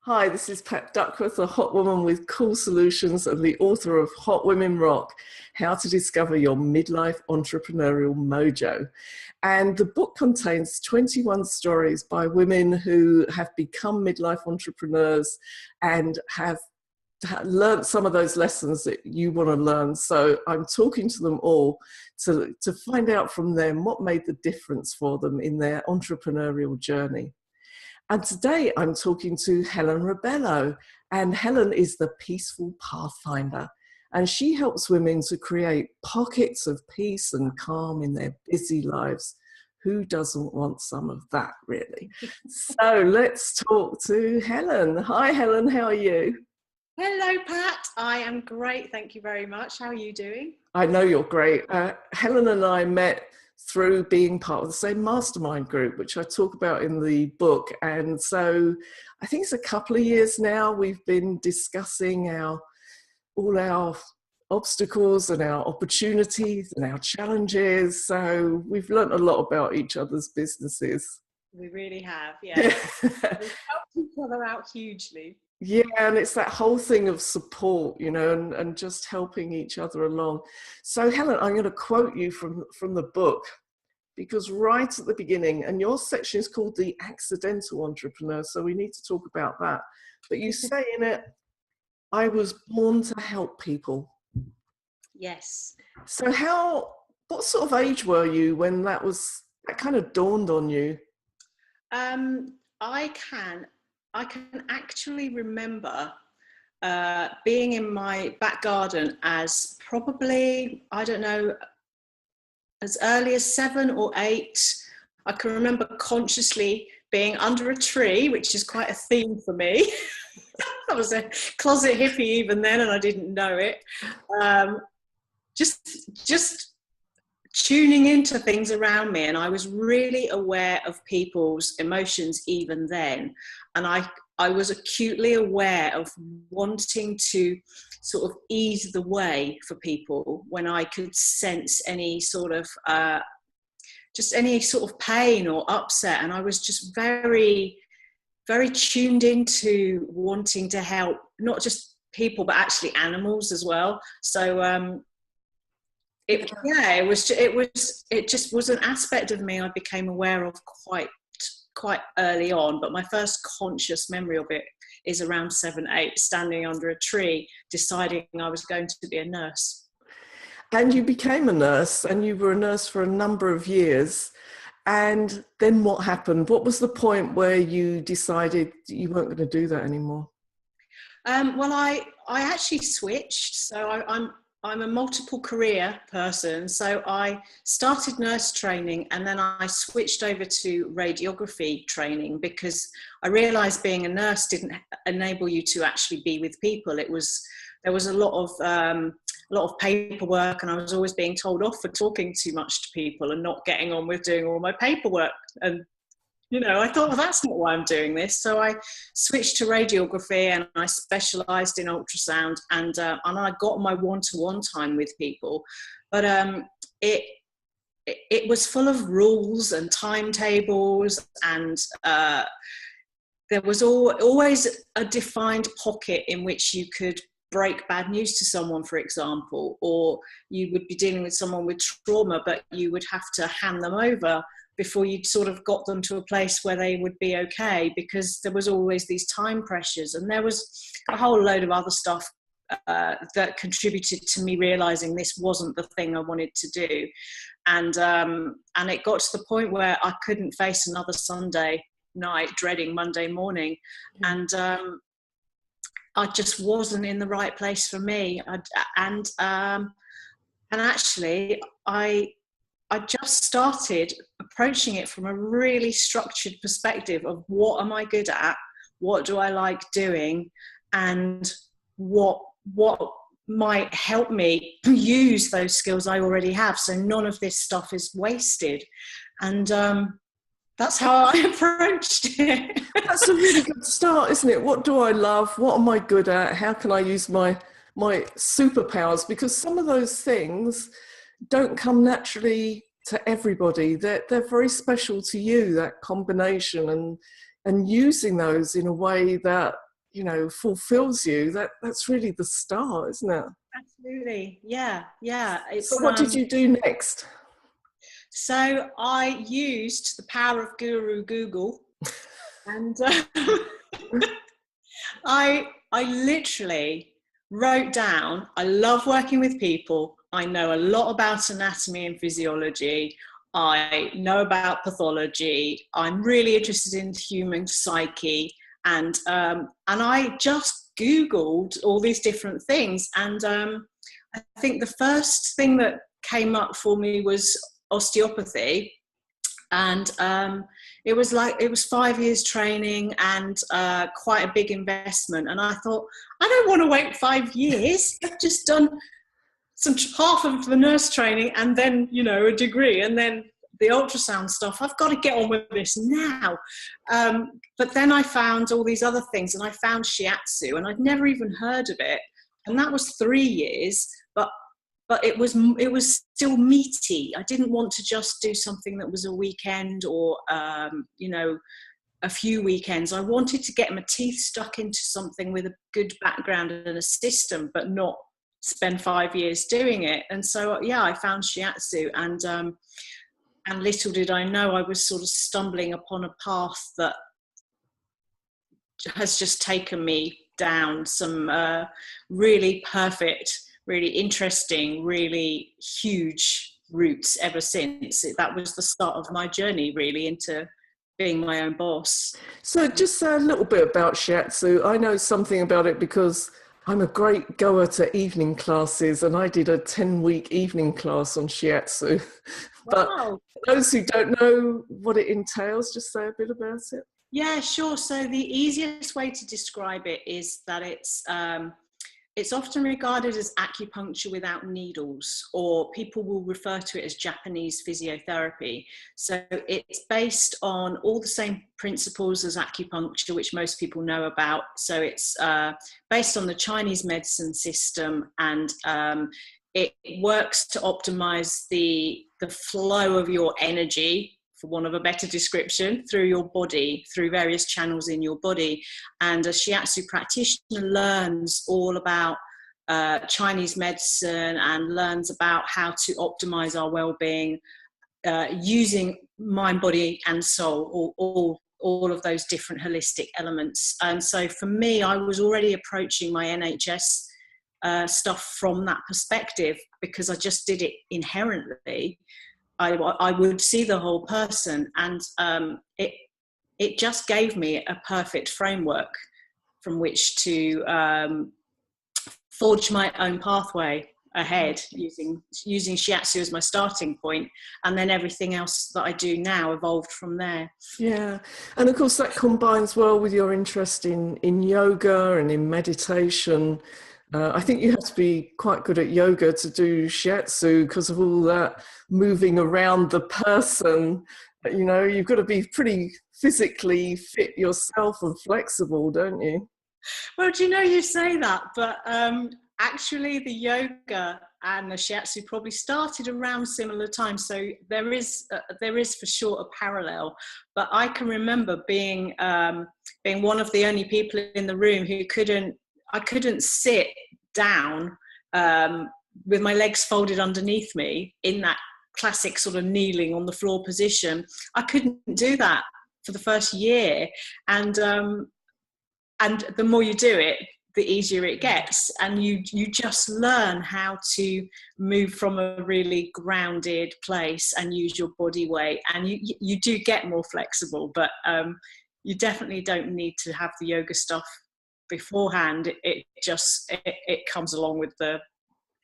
Hi, this is Pat Duckworth, a hot woman with cool solutions and the author of Hot Women Rock, How to Discover Your Midlife Entrepreneurial Mojo. And the book contains 21 stories by women who have become midlife entrepreneurs and have learned some of those lessons that you want to learn. So I'm talking to them all to find out from them what made the difference for them in their entrepreneurial journey. And today I'm talking to Helen Rebello, and Helen is the peaceful pathfinder. And she helps women to create pockets of peace and calm in their busy lives. Who doesn't want some of that, really? So let's talk to Helen. Hi, Helen, how are you? Hello, Pat. I am great. Thank you very much. How are you doing? I know you're great. Helen and I met through being part of the same mastermind group, which I talk about in the book. And so I think it's a couple of years now we've been discussing all our obstacles and our opportunities and our challenges. So we've learned a lot about each other's businesses. We really have, yeah. We've helped each other out hugely. Yeah, and it's that whole thing of support, and just helping each other along. So Helen, I'm going to quote you from the book, because right at the beginning, and your section is called The Accidental Entrepreneur, so we need to talk about that. But you say in it, I was born to help people. Yes. So what sort of age were you when that kind of dawned on you? I can actually remember being in my back garden as probably, I don't know, as early as 7 or 8. I can remember consciously being under a tree, which is quite a theme for me. I was a closet hippie even then, and I didn't know it. Just tuning into things around me, and I was really aware of people's emotions even then, and I was acutely aware of wanting to sort of ease the way for people when I could sense any sort of pain or upset, and I was just very, very tuned into wanting to help not just people but actually animals as well. So it just was an aspect of me I became aware of quite early on, but my first conscious memory of it is around 7, 8, standing under a tree, deciding I was going to be a nurse. And you became a nurse, and you were a nurse for a number of years. And then what happened? What was the point where you decided you weren't going to do that anymore? Well, I actually switched. So I'm a multiple career person. So I started nurse training, and then I switched over to radiography training because I realized being a nurse didn't enable you to actually be with people. There was a lot of paperwork, and I was always being told off for talking too much to people and not getting on with doing all my paperwork. And I thought, well, that's not why I'm doing this. So I switched to radiography, and I specialised in ultrasound, and I got my one-to-one time with people. But it was full of rules and timetables, and there was always a defined pocket in which you could break bad news to someone, for example, or you would be dealing with someone with trauma, but you would have to hand them over before you'd sort of got them to a place where they would be okay, because there was always these time pressures. And there was a whole load of other stuff that contributed to me realizing this wasn't the thing I wanted to do. And it got to the point where I couldn't face another Sunday night dreading Monday morning. And I just wasn't in the right place for me. And actually, I just started approaching it from a really structured perspective of what am I good at, what do I like doing, and what might help me use those skills I already have, so none of this stuff is wasted. And that's how I approached it. That's a really good start, isn't it? What do I love? What am I good at? How can I use my superpowers? Because some of those things don't come naturally to everybody. They're very special to you, that combination, and using those in a way that fulfills you, that's really the start, isn't it? Absolutely. Yeah. So what did you do next? So I used the power of Guru Google, and I literally wrote down, I love working with people. I know a lot about anatomy and physiology. I know about pathology. I'm really interested in human psyche. And I just Googled all these different things. And I think the first thing that came up for me was osteopathy. And it was 5 years training and quite a big investment. And I thought, I don't want to wait 5 years. I've just done half of the nurse training and then, a degree, and then the ultrasound stuff. I've got to get on with this now. But then I found all these other things, and I found shiatsu, and I'd never even heard of it. And that was 3 years, but it was still meaty. I didn't want to just do something that was a weekend or, a few weekends. I wanted to get my teeth stuck into something with a good background and a system, but not spend 5 years doing it. And so, I found shiatsu, and little did I know I was sort of stumbling upon a path that has just taken me down some really perfect, really interesting, really huge routes ever since. That was the start of my journey, really, into being my own boss. So just a little bit about shiatsu. I know something about it because I'm a great goer to evening classes, and I did a 10-week evening class on shiatsu. But Wow. for those who don't know what it entails, just say a bit about it. Yeah, sure. So the easiest way to describe it is that it's often regarded as acupuncture without needles, or people will refer to it as Japanese physiotherapy. So it's based on all the same principles as acupuncture, which most people know about. So it's based on the Chinese medicine system, and it works to optimize the flow of your energy, for want of a better description, through your body, through various channels in your body. And a shiatsu practitioner learns all about Chinese medicine and learns about how to optimize our well-being using mind, body, and soul, all of those different holistic elements. And so for me, I was already approaching my NHS stuff from that perspective, because I just did it inherently. I would see the whole person, and it just gave me a perfect framework from which to forge my own pathway ahead, using shiatsu as my starting point, and then everything else that I do now evolved from there. Yeah, and of course that combines well with your interest in yoga and in meditation. I think you have to be quite good at yoga to do shiatsu because of all that moving around the person. You've got to be pretty physically fit yourself and flexible, don't you? Well, you say that, but actually the yoga and the shiatsu probably started around similar times. So there is for sure a parallel. But I can remember being one of the only people in the room who I couldn't sit down with my legs folded underneath me in that classic sort of kneeling on the floor position. I couldn't do that for the first year, and the more you do it, the easier it gets, and you just learn how to move from a really grounded place and use your body weight, and you do get more flexible, but you definitely don't need to have the yoga stuff beforehand. It comes along with the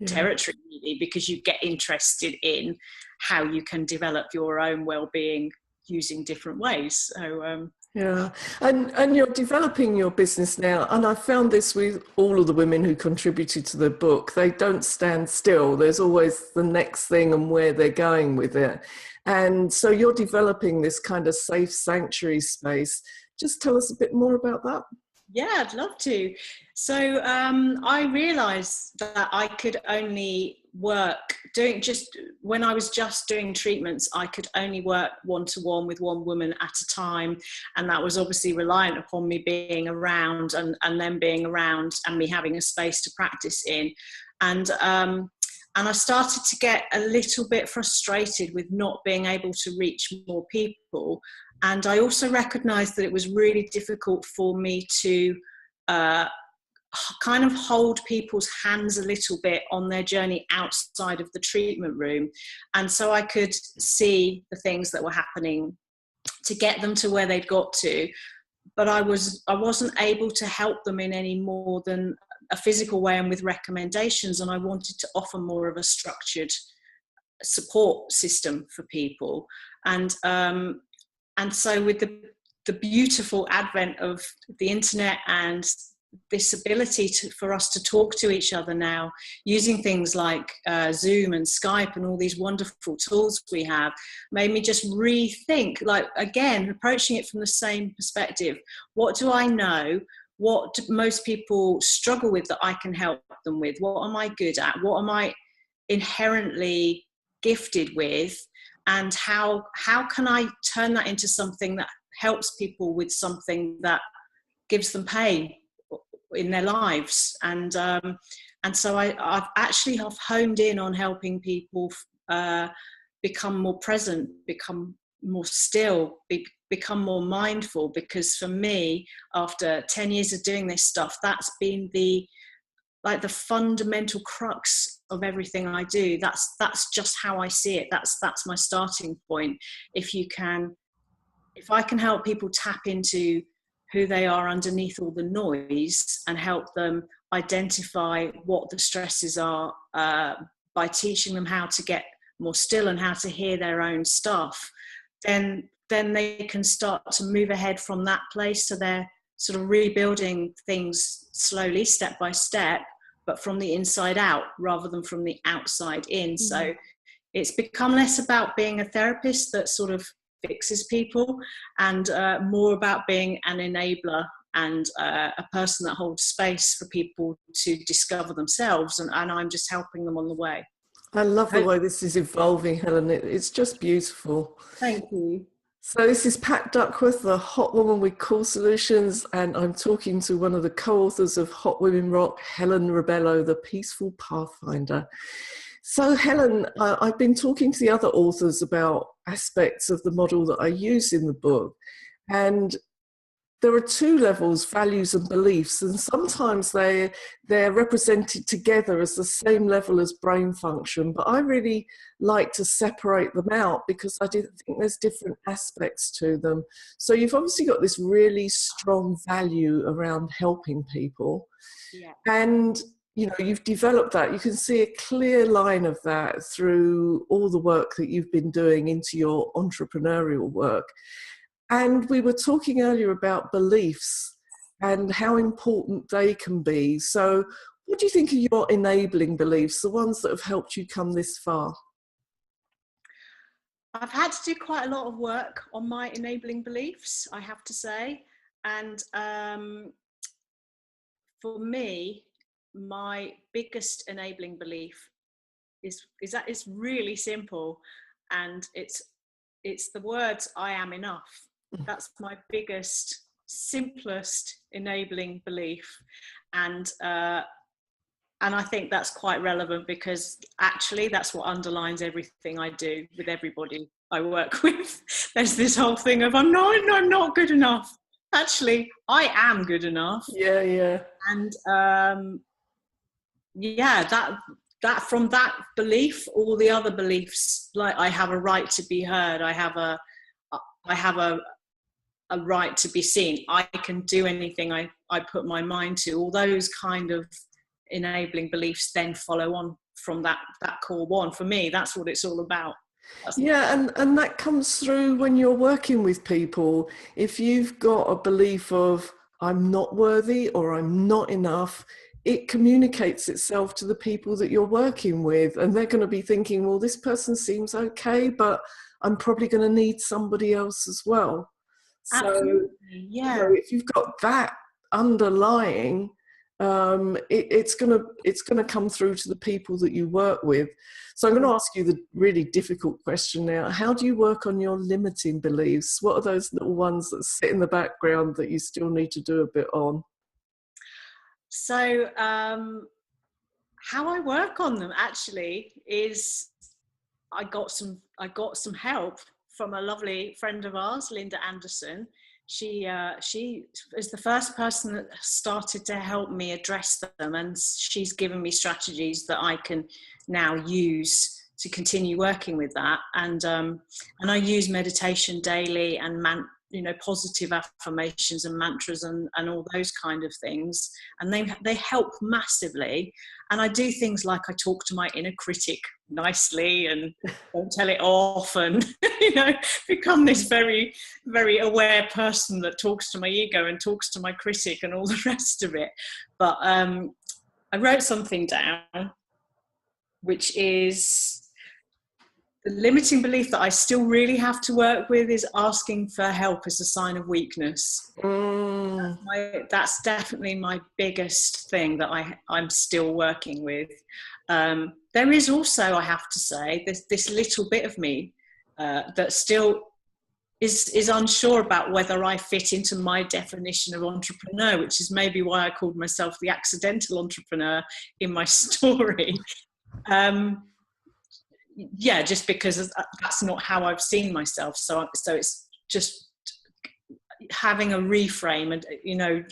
territory, really, because you get interested in how you can develop your own well-being using different ways. So yeah, and you're developing your business now, and I found this with all of the women who contributed to the book. They don't stand still. There's always the next thing and where they're going with it. And so you're developing this kind of safe sanctuary space. Just tell us a bit more about that. Yeah, I'd love to. So I realised that I could only work when I was just doing treatments, I could only work one-to-one with one woman at a time, and that was obviously reliant upon me being around and them being around and me having a space to practice in. And I started to get a little bit frustrated with not being able to reach more people. And I also recognized that it was really difficult for me to kind of hold people's hands a little bit on their journey outside of the treatment room. And so I could see the things that were happening to get them to where they'd got to. But I wasn't able to help them in any more than a physical way and with recommendations. And I wanted to offer more of a structured support system for people. And so with the beautiful advent of the internet and this ability for us to talk to each other now, using things like Zoom and Skype and all these wonderful tools we have, made me just rethink, like, again, approaching it from the same perspective. What do I know? What do most people struggle with that I can help them with? What am I good at? What am I inherently gifted with? And how can I turn that into something that helps people with something that gives them pain in their lives? And so I've actually honed in on helping people become more present, become more still, become more mindful, because for me, after 10 years of doing this stuff, that's been the fundamental crux of everything I do. That's just how I see it. That's my starting point. If I can help people tap into who they are underneath all the noise and help them identify what the stresses are by teaching them how to get more still and how to hear their own stuff, then they can start to move ahead from that place. So they're sort of rebuilding things slowly, step by step, but from the inside out rather than from the outside in. Mm-hmm. So it's become less about being a therapist that sort of fixes people and more about being an enabler and a person that holds space for people to discover themselves, and I'm just helping them on the way. I love the way this is evolving, Helen. It's just beautiful. Thank you. So this is Pat Duckworth, the Hot Woman with Cool Solutions, and I'm talking to one of the co-authors of Hot Women Rock, Helen Rebello, the Peaceful Pathfinder. So Helen, I've been talking to the other authors about aspects of the model that I use in the book, and there are two levels, values and beliefs, and sometimes they're represented together as the same level as brain function, but I really like to separate them out because I think there's different aspects to them. So you've obviously got this really strong value around helping people. Yeah. And you've developed that. You can see a clear line of that through all the work that you've been doing into your entrepreneurial work. And we were talking earlier about beliefs and how important they can be. So what do you think are your enabling beliefs, the ones that have helped you come this far? I've had to do quite a lot of work on my enabling beliefs, I have to say. And for me, my biggest enabling belief is that it's really simple, and it's the words "I am enough." That's my biggest, simplest enabling belief, and I think that's quite relevant because actually that's what underlines everything I do with everybody I work with. There's this whole thing of I'm not good enough. Actually, I am good enough. Yeah. And that from that belief, all the other beliefs, like I have a right to be heard, I have a right to be seen, I can do anything I put my mind to, all those kind of enabling beliefs then follow on from that core one. For me, that's what it's all about. And that comes through when you're working with people. If you've got a belief of I'm not worthy or I'm not enough, it communicates itself to the people that you're working with, and they're going to be thinking, well, this person seems okay, but I'm probably going to need somebody else as well. Absolutely. So if you've got that underlying, it's gonna come through to the people that you work with. So I'm going to ask you the really difficult question now. How do you work on your limiting beliefs? What are those little ones that sit in the background that you still need to do a bit on? So how I work on them actually is I got some help from a lovely friend of ours, Linda Anderson. She is the first person that started to help me address them, and she's given me strategies that I can now use to continue working with that. And I use meditation daily and positive affirmations and mantras and all those kind of things, and they help massively. And I do things like I talk to my inner critic nicely and don't tell it off, and become this very, very aware person that talks to my ego and talks to my critic and all the rest of it. But I wrote something down, which is the limiting belief that I still really have to work with is asking for help as a sign of weakness. That's definitely my biggest thing that I'm still working with. There is also, I have to say, this little bit of me that still is unsure about whether I fit into my definition of entrepreneur, which is maybe why I called myself the accidental entrepreneur in my story. Just because that's not how I've seen myself. So it's just having a reframe and,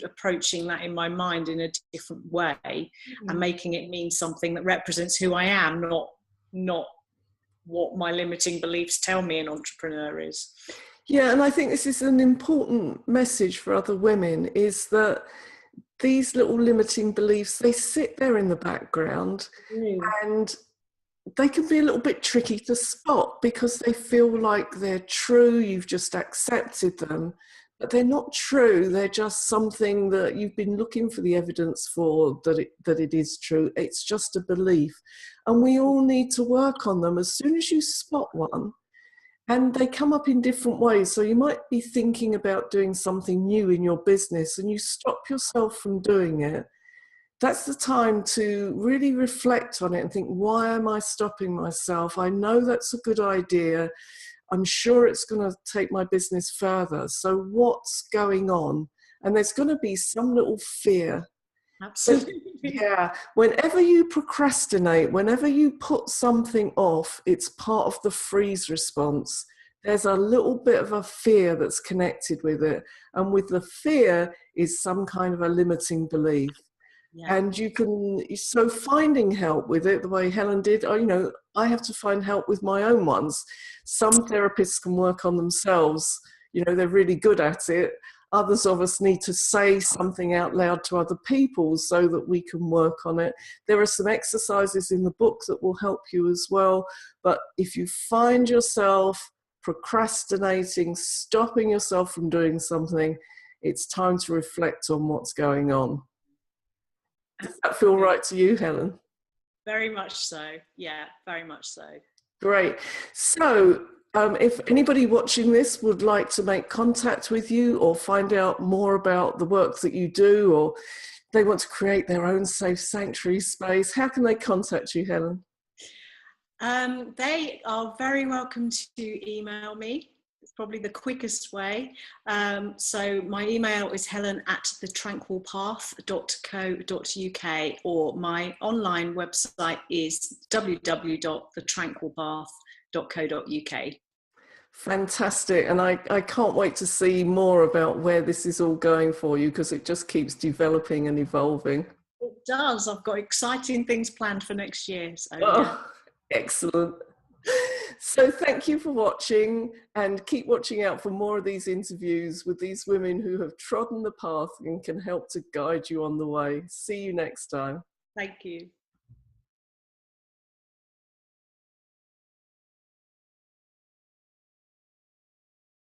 approaching that in my mind in a different way, and making it mean something that represents who I am, not what my limiting beliefs tell me an entrepreneur is. Yeah, and I think this is an important message for other women, is that these little limiting beliefs, they sit there in the background and they can be a little bit tricky to spot because they feel like they're true, you've just accepted them, but they're not true. They're just something that you've been looking for the evidence for that it is true. It's just a belief. And we all need to work on them as soon as you spot one. And they come up in different ways. So you might be thinking about doing something new in your business and you stop yourself from doing it. That's the time to really reflect on it and think, why am I stopping myself? I know that's a good idea. I'm sure it's going to take my business further. So what's going on? And there's going to be some little fear. Absolutely. Yeah. Whenever you procrastinate, whenever you put something off, it's part of the freeze response. There's a little bit of a fear that's connected with it. And with the fear is some kind of a limiting belief. Yeah. And so finding help with it, the way Helen did, I have to find help with my own ones. Some therapists can work on themselves, they're really good at it. Others of us need to say something out loud to other people so that we can work on it. There are some exercises in the book that will help you as well. But if you find yourself procrastinating, stopping yourself from doing something, it's time to reflect on what's going on. Does that feel right to you, Helen? Very much so. Yeah, very much so. Great. So if anybody watching this would like to make contact with you or find out more about the work that you do, or they want to create their own safe sanctuary space, how can they contact you, Helen? They are very welcome to email me. It's probably the quickest way. So my email is helen@thetranquilpath.co.uk, or my online website is www.thetranquilpath.co.uk. Fantastic. And I can't wait to see more about where this is all going for you, because it just keeps developing and evolving. It does. I've got exciting things planned for next year. So, yeah. Excellent. So thank you for watching, and keep watching out for more of these interviews with these women who have trodden the path and can help to guide you on the way. See you next time. Thank you.